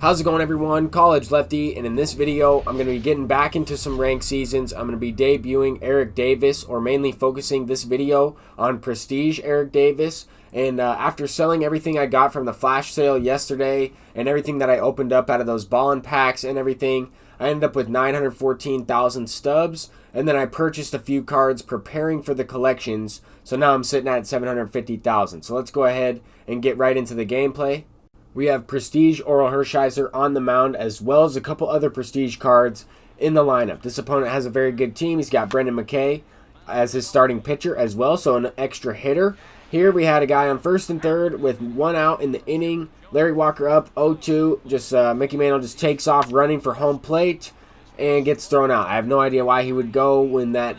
How's it going, everyone? College Lefty, and in this video I'm going to be getting back into some ranked seasons. I'm going to be debuting Eric Davis, or mainly focusing this video on Prestige Eric Davis. And after selling everything I got from the flash sale yesterday and everything that I opened up out of those ballin packs and everything, I ended up with 914,000 stubs, and then I purchased a few cards preparing for the collections, so now I'm sitting at 750,000. So let's go ahead and get right into the gameplay. We have Prestige Oral Hershiser on the mound, as well as a couple other Prestige cards in the lineup. This opponent has a very good team. He's got Brendan McKay as his starting pitcher as well, so an extra hitter. Here we had a guy on first and third with one out in the inning. Larry Walker up 0-2. Just Mickey Mantle just takes off running for home plate and gets thrown out. I have no idea why he would go when that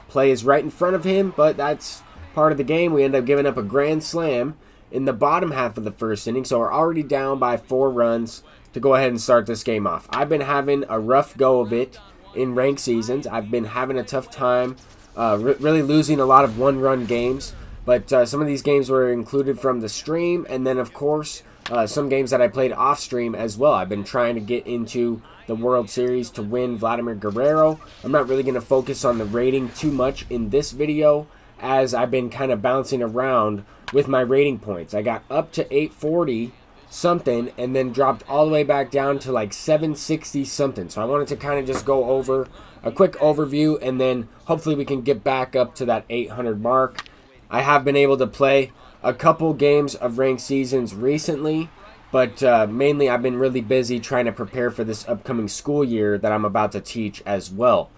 play is right in front of him, but that's part of the game. We end up giving up a grand slam in the bottom half of the first inning, so we're already down by 4 runs to go ahead and start this game off. I've been having a rough go of it in ranked seasons. I've been having a tough time really losing a lot of one-run games, but some of these games were included from the stream, and then of course some games that I played off stream as well. I've been trying to get into the World Series to win Vladimir Guerrero. I'm not really going to focus on the rating too much in this video, as I've been kind of bouncing around with my rating points. I got up to 840 something and then dropped all the way back down to like 760 something. So I wanted to kind of just go over a quick overview, and then hopefully we can get back up to that 800 mark. I have been able to play a couple games of ranked seasons recently, but mainly I've been really busy trying to prepare for this upcoming school year that I'm about to teach as well.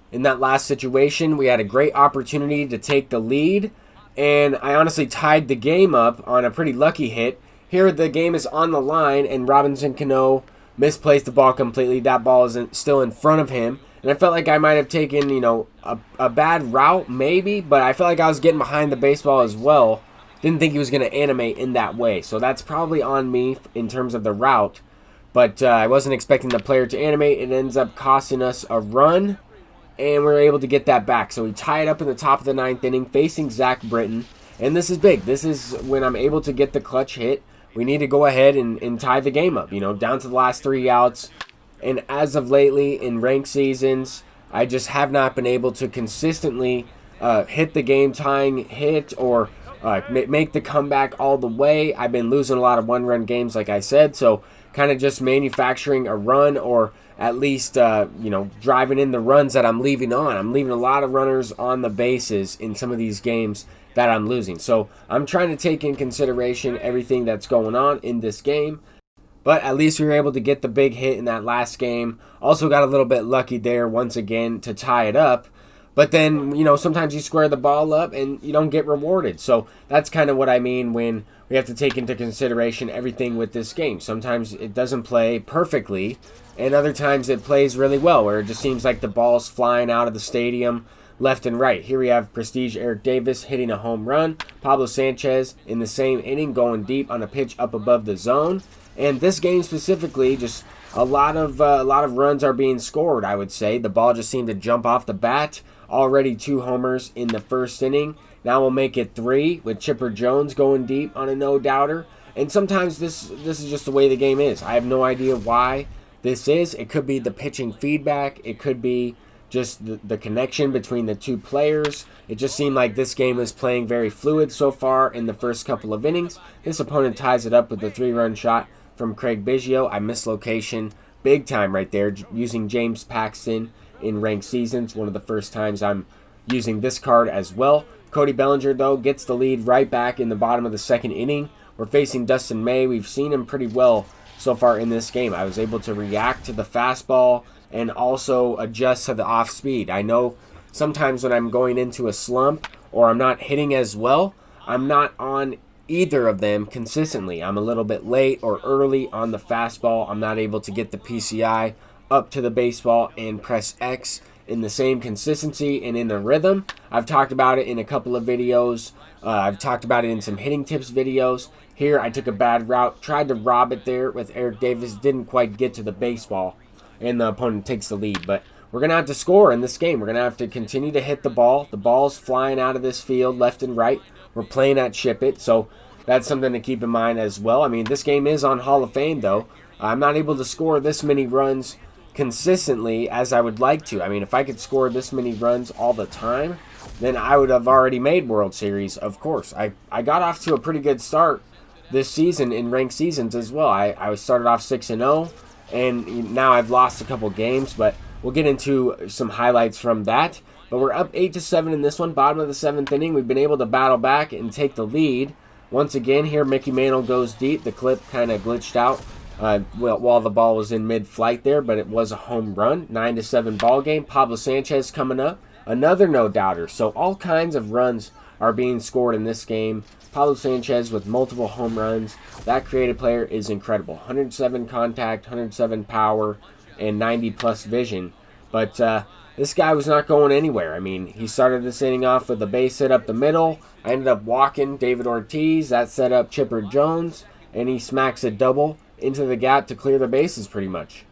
In that last situation, we had a great opportunity to take the lead, and I honestly tied the game up on a pretty lucky hit. Here the game is on the line, and Robinson Cano misplaced the ball completely. That ball is still in front of him, and I felt like I might have taken, a bad route maybe, but I felt like I was getting behind the baseball as well. Didn't think he was going to animate in that way, so that's probably on me in terms of the route, but I wasn't expecting the player to animate. It ends up costing us a run, and we're able to get that back. So we tie it up in the top of the 9th inning facing Zach Britton, and this is big. This is when I'm able to get the clutch hit. We need to go ahead and tie the game up, down to the last 3 outs. And as of lately in ranked seasons, I just have not been able to consistently hit the game tying hit or make the comeback all the way. I've been losing a lot of one-run games, like I said, so kind of just manufacturing a run, or at least, driving in the runs that I'm leaving on. I'm leaving a lot of runners on the bases in some of these games that I'm losing. So I'm trying to take in consideration everything that's going on in this game. But at least we were able to get the big hit in that last game. Also got a little bit lucky there once again to tie it up. But then, sometimes you square the ball up and you don't get rewarded. So that's kind of what I mean when we have to take into consideration everything with this game. Sometimes it doesn't play perfectly, and other times it plays really well, where it just seems like the ball's flying out of the stadium left and right. Here we have Prestige Eric Davis hitting a home run. Pablo Sanchez in the same inning going deep on a pitch up above the zone. And this game specifically, just a lot of runs are being scored, I would say. The ball just seemed to jump off the bat. Already 2 homers in the first inning. Now we'll make it 3 with Chipper Jones going deep on a no-doubter. And sometimes this is just the way the game is. I have no idea why this is. It could be the pitching feedback. It could be just the connection between the two players. It just seemed like this game was playing very fluid so far in the first couple of innings. This opponent ties it up with a 3-run shot from Craig Biggio. I missed location big time right there, using James Paxton in ranked seasons. One of the first times I'm using this card as well. Cody Bellinger, though, gets the lead right back in the bottom of the 2nd inning. We're facing Dustin May. We've seen him pretty well so far in this game. I was able to react to the fastball and also adjust to the off speed. I know sometimes when I'm going into a slump or I'm not hitting as well, I'm not on either of them consistently. I'm a little bit late or early on the fastball. I'm not able to get the PCI up to the baseball and press X in the same consistency and in the rhythm. I've talked about it in a couple of videos. I've talked about it in some hitting tips videos. Here I took a bad route, tried to rob it there with Eric Davis, didn't quite get to the baseball, and the opponent takes the lead. But we're going to have to score in this game. We're going to have to continue to hit the ball. The ball's flying out of this field left and right. We're playing at Ship It, so that's something to keep in mind as well. I mean, this game is on Hall of Fame, though. I'm not able to score this many runs consistently as I would like to. I mean, if I could score this many runs all the time, then I would have already made World Series, of course. I got off to a pretty good start this season in ranked seasons as well. I started off 6-0, and now I've lost a couple games, but we'll get into some highlights from that. But we're up 8-7 in this one, bottom of the 7th inning. We've been able to battle back and take the lead. Once again, here Mickey Mantle goes deep. The clip kind of glitched out while the ball was in mid-flight there, but it was a home run. 9-7 ball game. Pablo Sanchez coming up. Another no-doubter. So all kinds of runs are being scored in this game. Pablo Sanchez with multiple home runs. That creative player is incredible. 107 contact, 107 power, and 90-plus vision. But this guy was not going anywhere. I mean, he started this inning off with a base hit up the middle. I ended up walking David Ortiz. That set up Chipper Jones, and he smacks a double into the gap to clear the bases pretty much.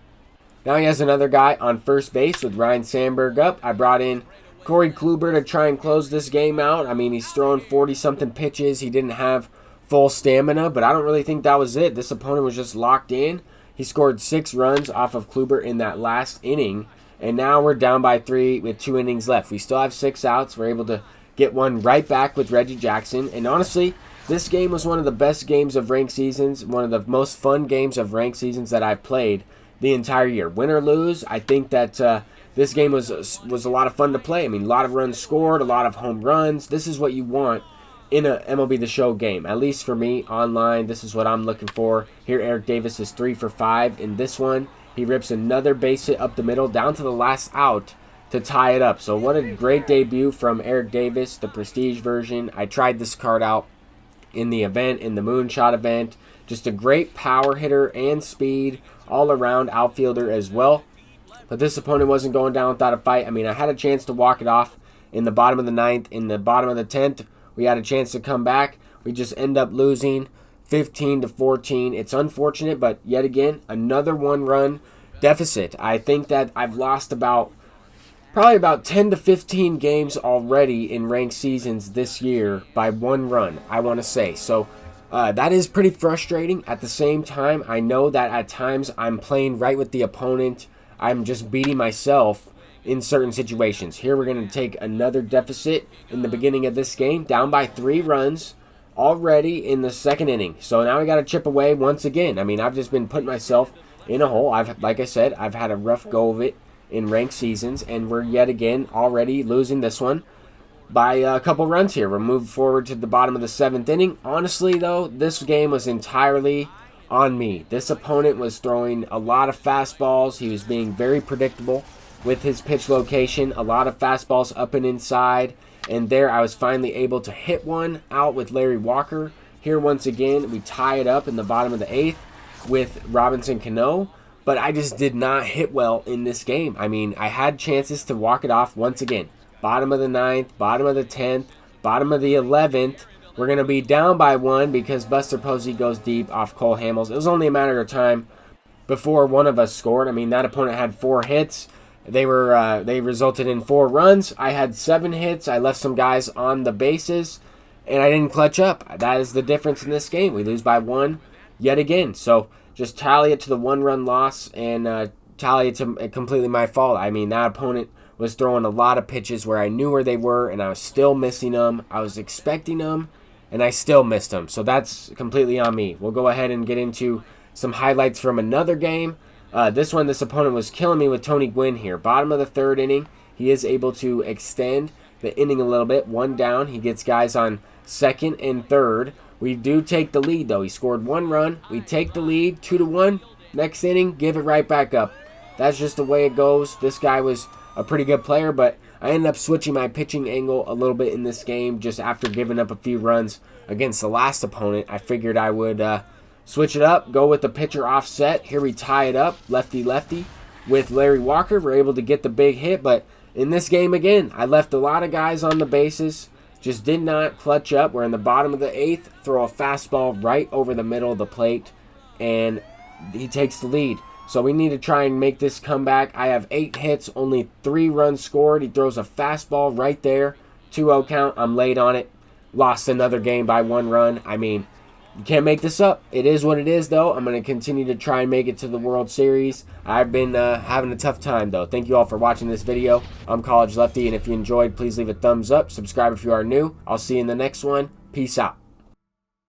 Now he has another guy on first base with Ryan Sandberg up. I brought in Corey Kluber to try and close this game out. I mean, he's throwing 40-something pitches. He didn't have full stamina, but I don't really think that was it. This opponent was just locked in. He scored 6 runs off of Kluber in that last inning. And now we're down by 3 with 2 innings left. We still have 6 outs. We're able to get one right back with Reggie Jackson. And honestly, this game was one of the best games of ranked seasons, one of the most fun games of ranked seasons that I've played the entire year. Win or lose, I think that this game was a lot of fun to play. I mean, a lot of runs scored, a lot of home runs. This is what you want in a MLB The Show game. At least for me, online, this is what I'm looking for. Here, Eric Davis is 3 for 5 in this one. He rips another base hit up the middle down to the last out to tie it up. So what a great debut from Eric Davis, the Prestige version. I tried this card out in the event, in the Moonshot event. Just a great power hitter and speed, all-around outfielder as well. But this opponent wasn't going down without a fight. I mean, I had a chance to walk it off in the bottom of the 9th. In the bottom of the 10th, we had a chance to come back. We just end up losing 15-14. It's unfortunate, but yet again, another 1-run deficit. I think that I've lost probably about 10 to 15 games already in ranked seasons this year by 1 run, I want to say. So that is pretty frustrating. At the same time, I know that at times I'm playing right with the opponent. I'm just beating myself in certain situations. Here we're going to take another deficit in the beginning of this game, down by 3 runs already in the 2nd inning. So now we got to chip away once again. I mean, I've just been putting myself in a hole. Like I said, I've had a rough go of it in ranked seasons, and we're yet again already losing this one by a couple runs here. We're moved forward to the bottom of the 7th inning. Honestly, though, this game was entirely on me. This opponent was throwing a lot of fastballs. He was being very predictable with his pitch location, a lot of fastballs up and inside. And there I was finally able to hit one out with Larry Walker. Here once again, we tie it up in the bottom of the 8th with Robinson Cano. But I just did not hit well in this game. I mean, I had chances to walk it off once again. Bottom of the 9th, bottom of the 10th, bottom of the 11th. We're going to be down by 1 because Buster Posey goes deep off Cole Hamels. It was only a matter of time before one of us scored. I mean, that opponent had 4 hits. They resulted in 4 runs. I had 7 hits. I left some guys on the bases, and I didn't clutch up. That is the difference in this game. We lose by 1 yet again. So just tally it to the 1-run loss and tally it to completely my fault. I mean, that opponent was throwing a lot of pitches where I knew where they were, and I was still missing them. I was expecting them, and I still missed them. So that's completely on me. We'll go ahead and get into some highlights from another game. This opponent was killing me with Tony Gwynn here. Bottom of the 3rd inning, he is able to extend the inning a little bit. 1 down. He gets guys on 2nd and 3rd. We do take the lead, though. He scored 1 run. We take the lead, 2-1. Next inning, give it right back up. That's just the way it goes. This guy was a pretty good player, but I ended up switching my pitching angle a little bit in this game just after giving up a few runs against the last opponent. I figured I would switch it up, go with the pitcher offset. Here we tie it up, lefty-lefty, with Larry Walker. We're able to get the big hit, but in this game again, I left a lot of guys on the bases. Just did not clutch up. We're in the bottom of the 8th. Throw a fastball right over the middle of the plate, and he takes the lead. So we need to try and make this comeback. I have 8 hits, only 3 runs scored. He throws a fastball right there. 2-0 count. I'm late on it. Lost another game by 1 run. I mean, You can't make this up. It is what it is, though. I'm going to continue to try and make it to the World Series. I've been having a tough time, though. Thank you all for watching this video. I'm College Lefty, and if you enjoyed, please leave a thumbs up. Subscribe if you are new. I'll see you in the next one. Peace out.